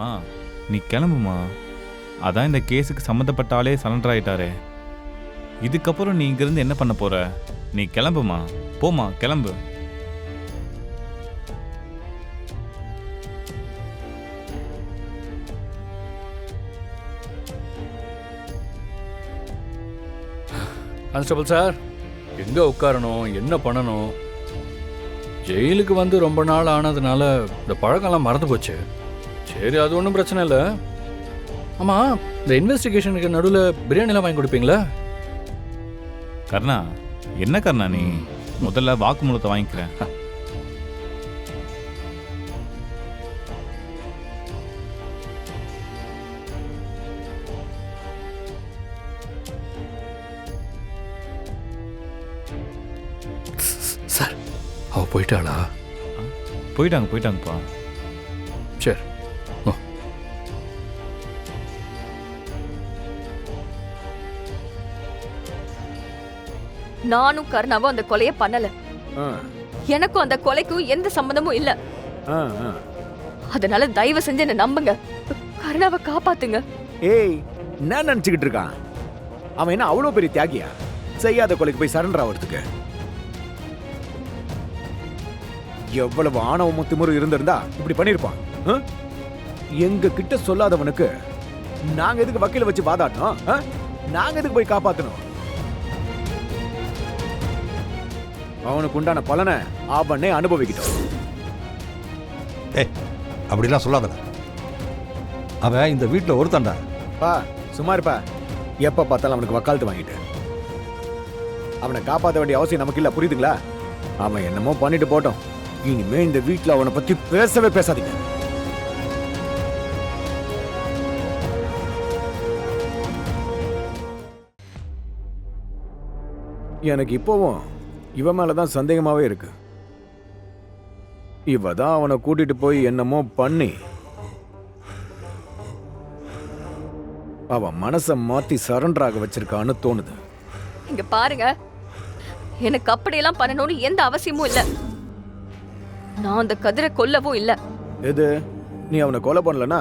மா நீ கிளம்புமா. அதான் இந்த கேஸுக்கு சம்மந்தப்பட்ட ஆளே சரண்டர் ஆயிட்டாரே. இதுக்கப்புறம் நீ இங்கிருந்து என்ன பண்ண போற? நீ கிளம்புமா, போமா, கிளம்பு. கான்ஸ்டபிள் சார், எங்கே உட்காரணும், என்ன பண்ணணும்? ஜெயிலுக்கு வந்து ரொம்ப நாள் ஆனதுனால இந்த பழக்கம்லாம் மறந்து போச்சு. சரி, அது ஒன்றும் பிரச்சனை இல்லை. ஆமாம், இந்த இன்வெஸ்டிகேஷனுக்கு நடுவில் பிரியாணிலாம் வாங்கி கொடுப்பீங்களா? கர்ணா, என்ன கர்ணா நீ? முதல்ல வாக்குமூலத்தை வாங்கிக்கிறேன். சார், அவ போயிட்டாளா? போயிட்டாங்கப்பா. சரி. நானும் கர்ணாவும் அந்த கொலையை பண்ணல. எனக்கும் அந்த கொலைக்கும் எந்த சம்பந்தமும் இல்ல. அதனால தயவு செஞ்சு என்ன நம்புங்க. கர்ணாவை காப்பாத்துங்க. ஏய், என்ன நினைச்சுக்கிட்டு இருக்கான்? அவன் என்ன அவ்வளவு பெரிய தியாகியா? செய்யாத கொலைக்கு போய் சரண்டர் ஆகிறதுக்கு எவ்வளவு ஆணவமும் திமிரும் இருந்திருந்தா இப்படி பண்ணிருப்பான். எங்க கிட்ட சொல்லாதவனுக்கு நாங்க எதுக்கு வக்கீல வச்சு வாதாடணும்? நாங்க எதுக்கு போய் காப்பாத்தணும்? அவனுக்கு உண்டான பலனை அவனே அனுபவிக்கிட்டோம். அப்படிலாம் சொல்லாத. அவன் இந்த வீட்டில் ஒருத்தாண்டா. பா சும்மா இருப்பா. எப்ப பார்த்தாலும் அவனுக்கு வக்காலத்து வாங்கிட்டு அவனை காப்பாற்ற வேண்டிய அவசியம் நமக்கு இல்ல, புரியுதுங்களா? அவன் என்னமோ பண்ணிட்டு போட்டோம். இனிமே இந்த வீட்டில் அவனை பத்தி பேசவே பேசாதீங்க. எனக்கு இப்போவும் இவன் மேலதான் சந்தேகமாவே இருக்கு. இவ தான் அவனை கூட்டிட்டு போய் என்னமோ பண்ணி அவன் மனசை மாத்தி சரண்டர் ஆக வச்சிருக்கான்னு தோணுது. இங்க பாருங்க, எனக்கு அப்படியெல்லாம் பண்ணணும்னு எந்த அவசியமும் இல்ல. நான் அந்த கதிரை கொல்லவும் இல்ல. எது, நீ அவனை கொலை பண்ணலனா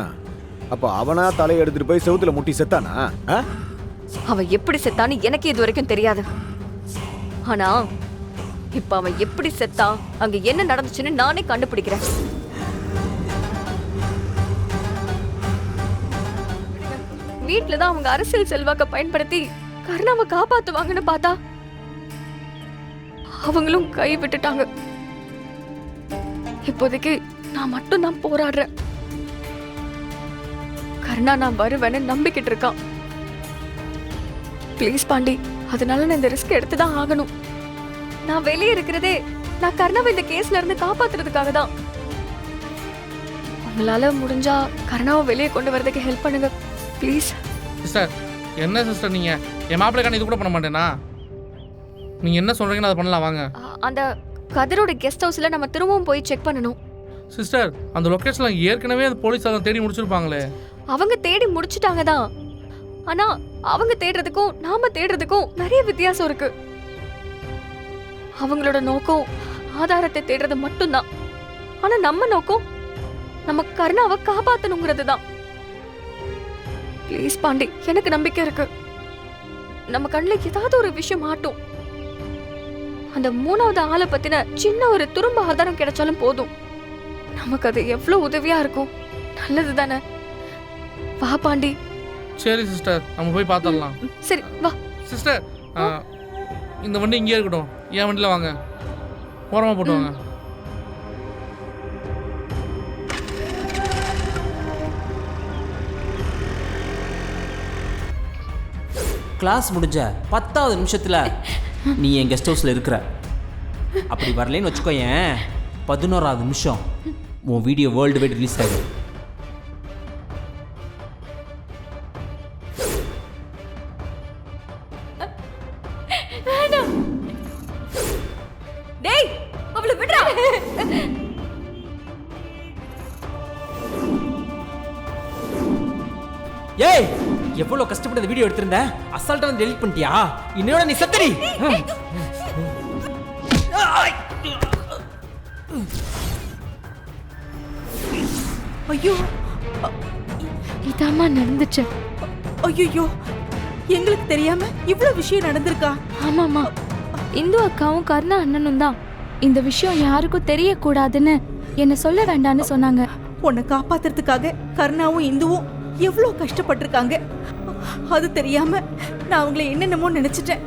அப்ப அவனா தலையை எடுத்துட்டு போய் செவுத்துல முட்டி செத்தானா? அவன் எப்படி செத்தான்னு எனக்கு இது வரைக்கும் தெரியாது. ஆனா இப்ப அவன் எப்படி செத்தான், அங்க என்ன நடந்துச்சுன்னு நானே கண்டுபிடிக்கிறேன். வீட்டுலதான் அவங்க அரசியல் செல்வாக்க பயன்படுத்தி கர்ணாவை காப்பாத்துவாங்கன்னு பார்த்தா அவங்களும் கை விட்டுட்டாங்க. இப்போதைக்கு நான் மட்டும் தான் போராடுறேன். கர்ணா நான் வருவேன்னு நம்பிக்கிட்டு இருக்கான். ப்ளீஸ் பாண்டி, அதனால நான் இந்த ரிஸ்க் எடுத்துதான் ஆகணும். நான் வெளியே இருக்கிறதே நான் கர்ணாவை இந்த கேஸ்ல இருந்து காப்பாத்துறதுக்காக தான். உங்களால முடிஞ்சா கர்ணாவை வெளியே கொண்டு வரதுக்கு ஹெல்ப் பண்ணுங்க ப்ளீஸ். சிஸ்டர், என்ன சிஸ்டர் நீங்க என் மாப்பிள்ளைக்கான இது கூட பண்ண மாட்டேனா? நீங்க என்ன சொல்றீங்கன்னு அதை பண்ணலாம் வாங்க. அந்த கதிரோட கெஸ்ட் ஹவுஸ்ல நம்ம திரும்பவும் போய் செக் பண்ணணும். சிஸ்டர், அந்த லொகேஷன்ல ஏற்கனவே அந்த போலீஸ் அதை தேடி முடிச்சிருப்பாங்களே. அவங்க தேடி முடிச்சிட்டாங்க தான். ஆனா அவங்க தேடுறதுக்கும் நாம தேடுறதுக்கும் நிறைய வித்தியாசம் இருக்கு. அவங்களோட நோக்கம் ஆதாரத்தை தேடுறது மட்டும்தான். ஆனா நம்ம நோக்கம் நம்ம கர்ணாவை காப்பாத்தணுங்கிறது தான். ப்ளீஸ் பாண்டி, எனக்கு நம்பிக்கை இருக்கு. நம்ம கண்ணுல ஏதாவது ஒரு விஷயம் மாட்டும். அந்த மூணாவது ஆளை பத்தின சின்ன ஒரு துரும்ப ஆதாரம் கிடைச்சாலும் போதும். நமக்கு அது எவ்வளவு உதவியா இருக்கும். நல்லது தானே? வா பாண்டி. சரி சிஸ்டர், நம்ம போய் பார்த்துடலாம். சரி வா. சிஸ்டர், இந்த வண்டி இங்கே இருக்கட்டும். என் வண்டியில் வாங்க, ஓரமாக போட்டு வாங்க. கிளாஸ் முடிஞ்ச 10வது நிமிஷத்தில் நீ என் கெஸ்ட் ஹவுஸில் இருக்கிற. அப்படி வரலன்னு வச்சுக்கோயேன், 11வது நிமிஷம் உன் வீடியோ வேர்ல்டு வைட் ரிலீஸ் ஆகும். டேய், அவளை விடுடா. ஏய், எவ்வளோ கஷ்டப்பட்டு இந்த வீடியோ எடுத்திருந்த, அசால்ட்டா வந்து டெலீட் பண்ணிட்டியா? இன்னோட நீ சத்தடி. ஐயோ, இதாம்மா நடந்துச்சு. ஐயோ, எங்களுக்கு தெரியாம இவ்ளோ விஷயம் நடந்திருக்கா? ஆமாம்மா, இந்து அக்காவும் கருணா அண்ணனும் தான் இந்த விஷயம் யாருக்கும் தெரியக்கூடாதுன்னு என்ன சொல்ல வேண்டான்னு சொன்னாங்க. உன்னை காப்பாத்துறதுக்காக கருணாவும் இந்துவும் எவ்வளோ கஷ்டப்பட்டிருக்காங்க. அது தெரியாம நான் அவங்கள என்னென்னமோ நினைச்சிட்டேன்.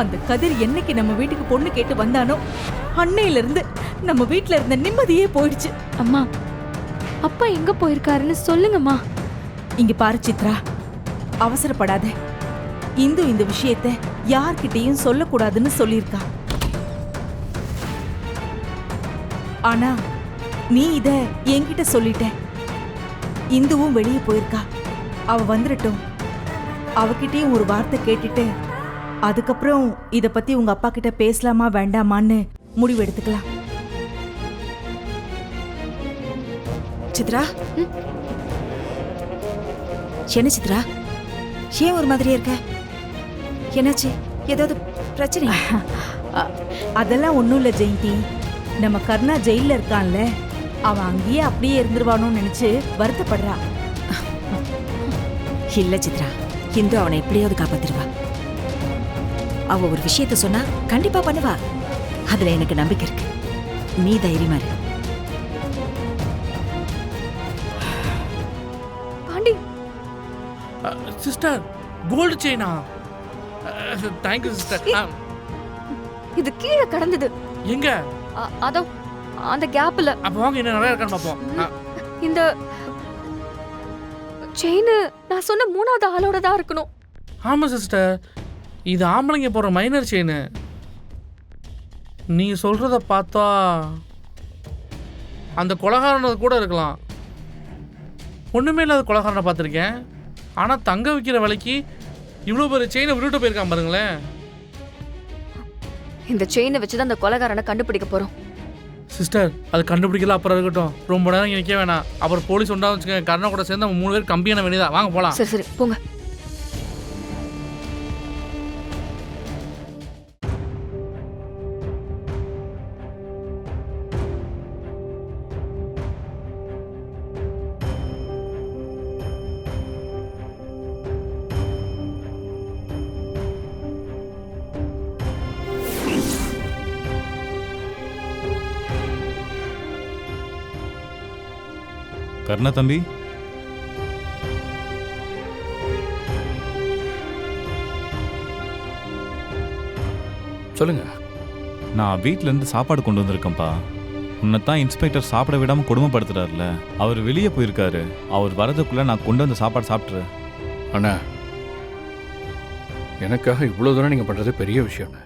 அந்த கதிர் என்னைக்கு நம்ம வீட்டுக்கு பொண்ணு கேட்டு வந்தானோ அன்னையில இருந்து நம்ம வீட்ல இருந்த நிம்மதியே போயிடுச்சு. அம்மா, அப்பா எங்க போயிருக்காருன்னு சொல்லுங்கம்மா. இங்க பாரு சித்ரா, அவசரப்படாத. இந்து இந்த விஷயத்த யார்கிட்டயும் சொல்லக்கூடாதுன்னு சொல்லியிருக்கா. ஆனா நீ இத என்கிட்ட சொல்லிட்ட. இந்துவும் வெளியே போயிருக்கா. அவ வந்துடட்டும். அவகிட்டயும் ஒரு வார்த்தை கேட்டுட்டு அதுக்கப்புறம் இத பத்தி உங்க அப்பா கிட்ட பேசலாமா வேண்டாமான்னு முடிவு எடுத்துக்கலாம். சித்ரா, என்ன சித்ரா, ஏன் ஒரு மாதிரியா இருக்க? என்னாச்சு? ஏதாவது பிரச்சனை? அதெல்லாம் ஒண்ணும் இல்ல ஜெயந்தி. நம்ம கருணா ஜெயில இருக்கான்ல, அவன் அங்கேயே அப்படியே இருந்துருவானோன்னு நினைச்சு வருத்தப்படுறா. இல்ல சித்ரா, இந்து அவனை எப்படியாவது காப்பாத்திருவா. அவ ஒரு விஷயத்த சொன்னா கண்டிப்பா பண்ணுவா. அதுல எனக்கு நம்பிக்கை இருக்கு. நீ தைரியமா இரு. பாண்டி, சிஸ்டர், கோல்டு செயினா? Thank you sister. இது கீழே கடந்தது. எங்க? அதோ அந்த கேப்ல. அப்ப வாங்க, என்ன நிறைய இருக்கான்னு பார்ப்போம். இந்த செயின் நான் சொன்ன மூணாவது ஆளோட தான் இருக்கணும். ஆமாம் சிஸ்டர், இது ஆம்பளைங்க போடுற மைனர் செயின். நீ சொல்கிறத பார்த்தா அந்த கொலகாரனது கூட இருக்கலாம். ஒன்றுமே இல்லாத கொலகாரனை பார்த்துருக்கேன். ஆனால் தங்க விற்கிற விலைக்கு இவ்வளோ பெரிய செயினை விட்டுட்டு போயிருக்கான் பாருங்களேன். இந்த செயினை வச்சு தான் அந்த கொலகாரனை கண்டுபிடிக்க போகிறோம். சிஸ்டர், அது கண்டுபிடிக்கல அப்புறம் இருக்கட்டும். ரொம்ப நேரம் இங்கே நிற்க வேணாம். அப்புறம் போலீஸ் உண்டா வச்சுக்கோங்க. கருணா கூட சேர்ந்து நம்ம 3 பேர் கம்பியான வேண்டியதா. வாங்க போகலாம். சரி சரி போங்க. கர்ணா தம்பி, சொல்லுங்க. நான் வீட்டிலேருந்து சாப்பாடு கொண்டு வந்திருக்கேன்ப்பா. உன்னைத்தான் இன்ஸ்பெக்டர் சாப்பிட விடாமல் கொடுமைப்படுத்துறாருல, அவர் வெளியே போயிருக்காரு. அவர் வரதுக்குள்ளே நான் கொண்டு வந்த சாப்பாடு சாப்பிட்றேன். அண்ணா, எனக்காக இவ்வளோ தூரம் நீங்கள் பண்ணுறது பெரிய விஷயம்ண்ணே.